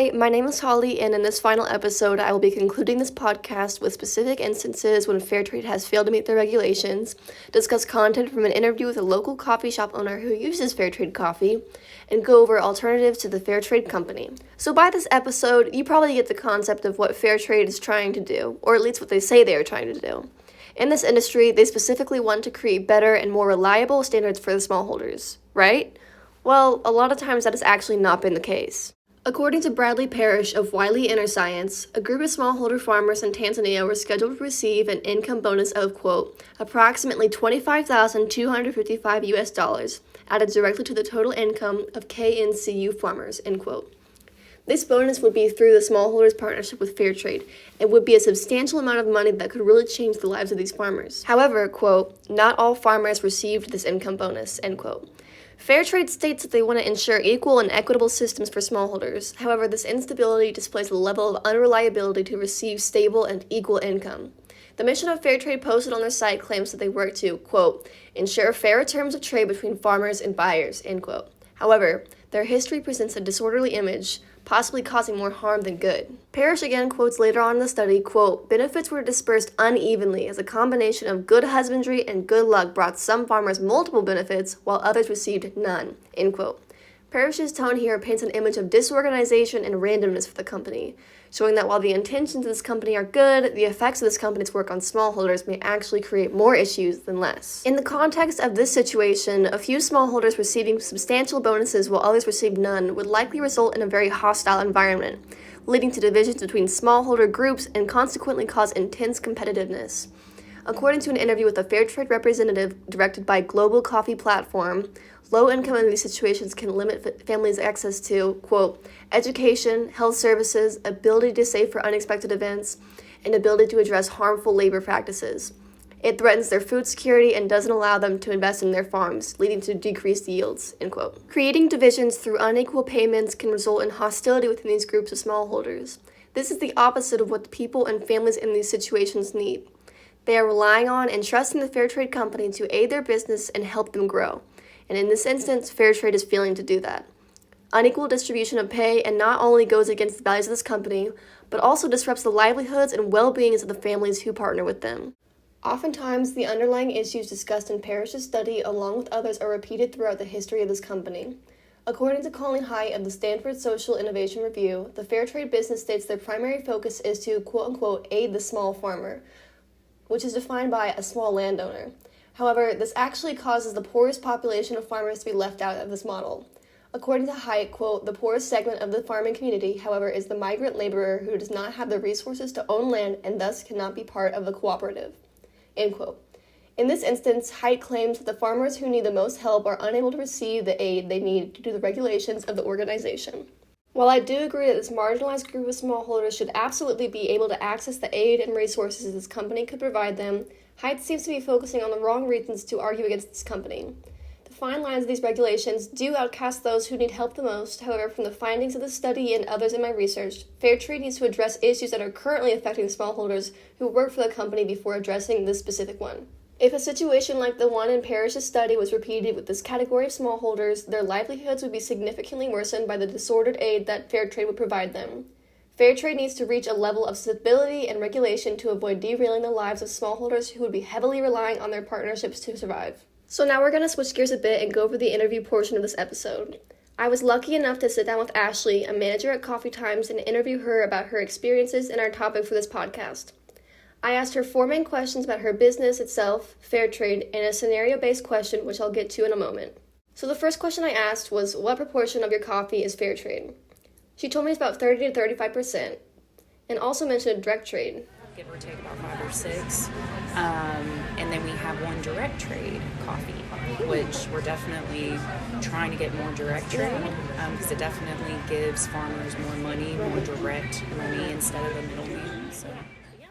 Hi, my name is Holly, and in this final episode, I will be concluding this podcast with specific instances when FairTrade has failed to meet their regulations, discuss content from an interview with a local coffee shop owner who uses FairTrade coffee, and go over alternatives to the FairTrade company. So by this episode, you probably get the concept of what FairTrade is trying to do, or at least what they say they are trying to do. In this industry, they specifically want to create better and more reliable standards for the smallholders, right? Well, a lot of times that has actually not been the case. According to Bradley Parrish of Wiley Inner Science, a group of smallholder farmers in Tanzania were scheduled to receive an income bonus of, quote, approximately $25,255 US, added directly to the total income of KNCU farmers, end quote. This bonus would be through the smallholders partnership with FairTrade and would be a substantial amount of money that could really change the lives of these farmers. However, quote, not all farmers received this income bonus, end quote. FairTrade states that they want to ensure equal and equitable systems for smallholders. However, this instability displays a level of unreliability to receive stable and equal income. The mission of FairTrade posted on their site claims that they work to, quote, ensure fair terms of trade between farmers and buyers, end quote. However, their history presents a disorderly image, possibly causing more harm than good. Parrish again quotes later on in the study, quote, benefits were dispersed unevenly as a combination of good husbandry and good luck brought some farmers multiple benefits while others received none, end quote. Parrish's tone here paints an image of disorganization and randomness for the company, showing that while the intentions of this company are good, the effects of this company's work on smallholders may actually create more issues than less. In the context of this situation, a few smallholders receiving substantial bonuses while others received none would likely result in a very hostile environment, leading to divisions between smallholder groups and consequently cause intense competitiveness. According to an interview with a FairTrade representative directed by Global Coffee Platform, low income in these situations can limit families' access to, quote, education, health services, ability to save for unexpected events, and ability to address harmful labor practices. It threatens their food security and doesn't allow them to invest in their farms, leading to decreased yields, end quote. Creating divisions through unequal payments can result in hostility within these groups of smallholders. This is the opposite of what the people and families in these situations need. They are relying on and trusting the FairTrade company to aid their business and help them grow. And in this instance, FairTrade is failing to do that. Unequal distribution of pay and not only goes against the values of this company, but also disrupts the livelihoods and well-beings of the families who partner with them. Oftentimes, the underlying issues discussed in Parrish's study, along with others, are repeated throughout the history of this company. According to Colleen Haidt of the Stanford Social Innovation Review, the FairTrade business states their primary focus is to, quote-unquote, aid the small farmer, which is defined by a small landowner. However, this actually causes the poorest population of farmers to be left out of this model. According to Haidt, quote, the poorest segment of the farming community, however, is the migrant laborer who does not have the resources to own land and thus cannot be part of the cooperative, end quote. In this instance, Haidt claims that the farmers who need the most help are unable to receive the aid they need due to the regulations of the organization. While I do agree that this marginalized group of smallholders should absolutely be able to access the aid and resources this company could provide them, Haidt seems to be focusing on the wrong reasons to argue against this company. The fine lines of these regulations do outcast those who need help the most. However, from the findings of the study and others in my research, FairTrade needs to address issues that are currently affecting smallholders who work for the company before addressing this specific one. If a situation like the one in Parrish's study was repeated with this category of smallholders, their livelihoods would be significantly worsened by the disordered aid that FairTrade would provide them. FairTrade needs to reach a level of stability and regulation to avoid derailing the lives of smallholders who would be heavily relying on their partnerships to survive. So now we're going to switch gears a bit and go over the interview portion of this episode. I was lucky enough to sit down with Ashley, a manager at Coffee Times, and interview her about her experiences and our topic for this podcast. I asked her 4 main questions about her business itself, FairTrade, and a scenario-based question, which I'll get to in a moment. So the first question I asked was, what proportion of your coffee is FairTrade? She told me it's about 30 to 35%, and also mentioned direct trade. Give or take about 5 or 6. And then we have one direct trade coffee, which we're definitely trying to get more direct trade because it definitely gives farmers more money, more direct money instead of the middleman. So.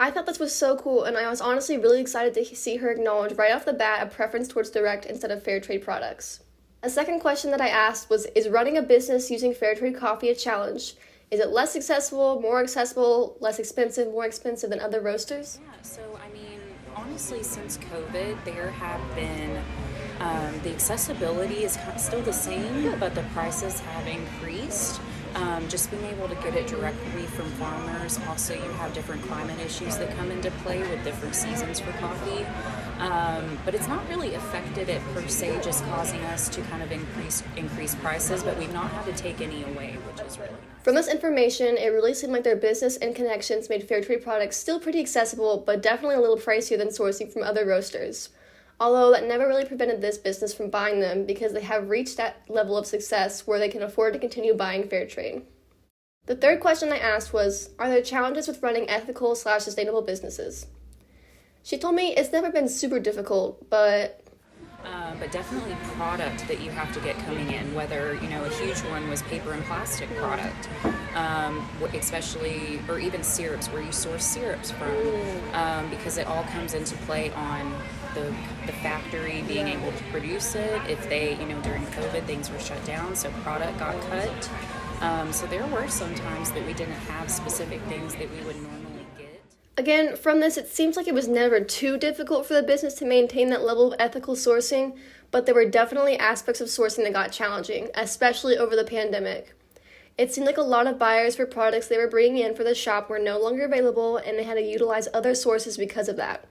I thought this was so cool, and I was honestly really excited to see her acknowledge right off the bat a preference towards direct instead of FairTrade products. A second question that I asked was, is running a business using FairTrade coffee a challenge? Is it less accessible, more accessible, less expensive, more expensive than other roasters? Yeah, so I mean, honestly, since COVID, there have been, the accessibility is still the same, but the prices have increased. just being able to get it directly from farmers. Also, you have different climate issues that come into play with different seasons for coffee. But it's not really affected it per se, just causing us to kind of increase prices, but we've not had to take any away, which is really nice. From this information, it really seemed like their business and connections made FairTrade products still pretty accessible, but definitely a little pricier than sourcing from other roasters. Although that never really prevented this business from buying them because they have reached that level of success where they can afford to continue buying FairTrade. The third question I asked was, are there challenges with running ethical/sustainable businesses? She told me it's never been super difficult, but definitely product that you have to get coming in, whether, a huge one was paper and plastic product, especially, or even syrups, where you source syrups from, because it all comes into play on the factory being able to produce it. If they, during COVID, things were shut down, so product got cut. So there were some times that we didn't have specific things that we would normally get. Again, from this, it seems like it was never too difficult for the business to maintain that level of ethical sourcing, but there were definitely aspects of sourcing that got challenging, especially over the pandemic. It seemed like a lot of buyers for products they were bringing in for the shop were no longer available, and they had to utilize other sources because of that.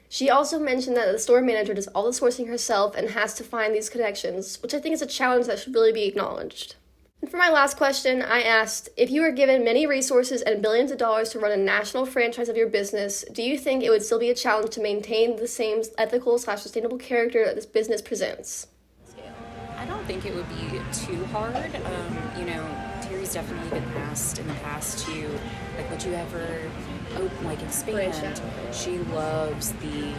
She also mentioned that the store manager does all the sourcing herself and has to find these connections, which I think is a challenge that should really be acknowledged. And for my last question, I asked, if you were given many resources and billions of dollars to run a national franchise of your business, do you think it would still be a challenge to maintain the same ethical/sustainable character that this business presents? I don't think it would be too hard. Terry's definitely been asked in the past to, would you ever expand? She loves the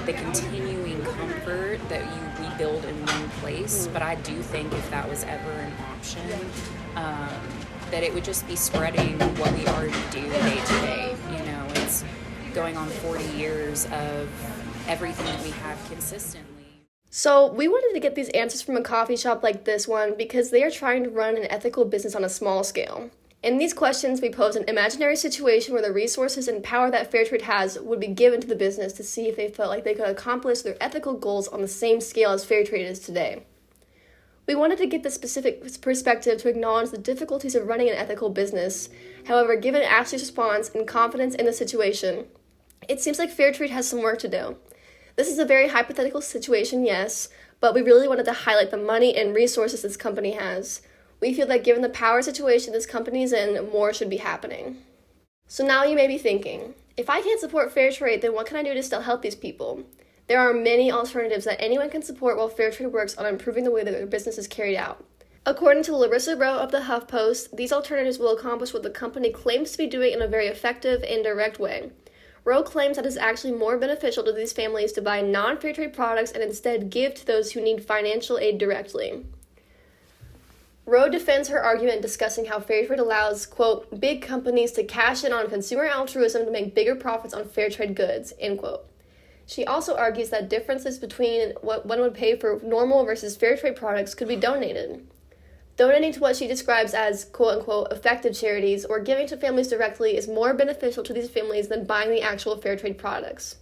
continuing comfort that we build in one place, but I do think if that was ever an option, that it would just be spreading what we already do day to day. It's going on 40 years of everything that we have consistently. So we wanted to get these answers from a coffee shop like this one because they are trying to run an ethical business on a small scale. In these questions, we pose an imaginary situation where the resources and power that FairTrade has would be given to the business to see if they felt like they could accomplish their ethical goals on the same scale as FairTrade is today. We wanted to get the specific perspective to acknowledge the difficulties of running an ethical business. However, given Ashley's response and confidence in the situation, it seems like FairTrade has some work to do. This is a very hypothetical situation, yes, but we really wanted to highlight the money and resources this company has. We feel that given the power situation this company is in, more should be happening. So now you may be thinking, if I can't support FairTrade, then what can I do to still help these people? There are many alternatives that anyone can support while FairTrade works on improving the way that their business is carried out. According to Larissa Rowe of the HuffPost, these alternatives will accomplish what the company claims to be doing in a very effective and direct way. Rowe claims that it's actually more beneficial to these families to buy non-FairTrade products and instead give to those who need financial aid directly. Rowe defends her argument discussing how FairTrade allows, quote, big companies to cash in on consumer altruism to make bigger profits on FairTrade goods, end quote. She also argues that differences between what one would pay for normal versus FairTrade products could be donated. Donating to what she describes as, quote-unquote, effective charities or giving to families directly is more beneficial to these families than buying the actual FairTrade products.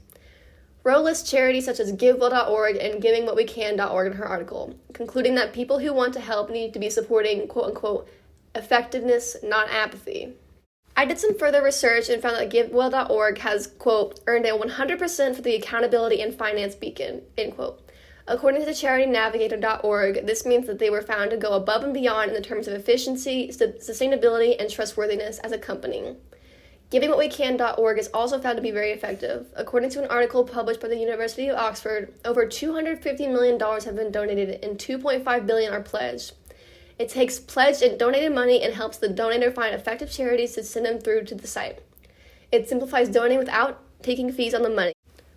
Rowe lists charities such as GiveWell.org and GivingWhatWeCan.org in her article, concluding that people who want to help need to be supporting, quote-unquote, effectiveness, not apathy. I did some further research and found that GiveWell.org has, quote, earned a 100% for the accountability and finance beacon, end quote. According to the CharityNavigator.org, this means that they were found to go above and beyond in the terms of efficiency, sustainability, and trustworthiness as a company. GivingWhatWeCan.org is also found to be very effective. According to an article published by the University of Oxford, over $250 million have been donated and $2.5 billion are pledged. It takes pledged and donated money and helps the donator find effective charities to send them through to the site. It simplifies donating without taking fees on the money.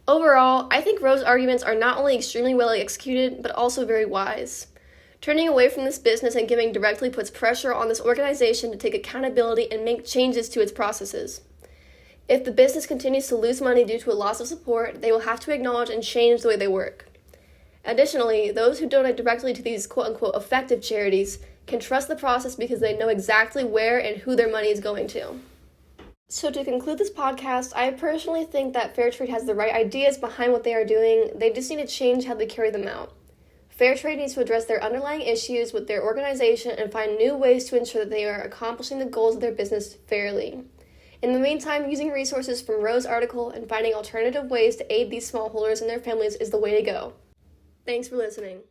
Overall, I think Rowe's arguments are not only extremely well executed, but also very wise. Turning away from this business and giving directly puts pressure on this organization to take accountability and make changes to its processes. If the business continues to lose money due to a loss of support, they will have to acknowledge and change the way they work. Additionally, those who donate directly to these quote-unquote effective charities can trust the process because they know exactly where and who their money is going to. So to conclude this podcast, I personally think that FairTrade has the right ideas behind what they are doing. They just need to change how they carry them out. FairTrade needs to address their underlying issues with their organization and find new ways to ensure that they are accomplishing the goals of their business fairly. In the meantime, using resources from Roe's article and finding alternative ways to aid these smallholders and their families is the way to go. Thanks for listening.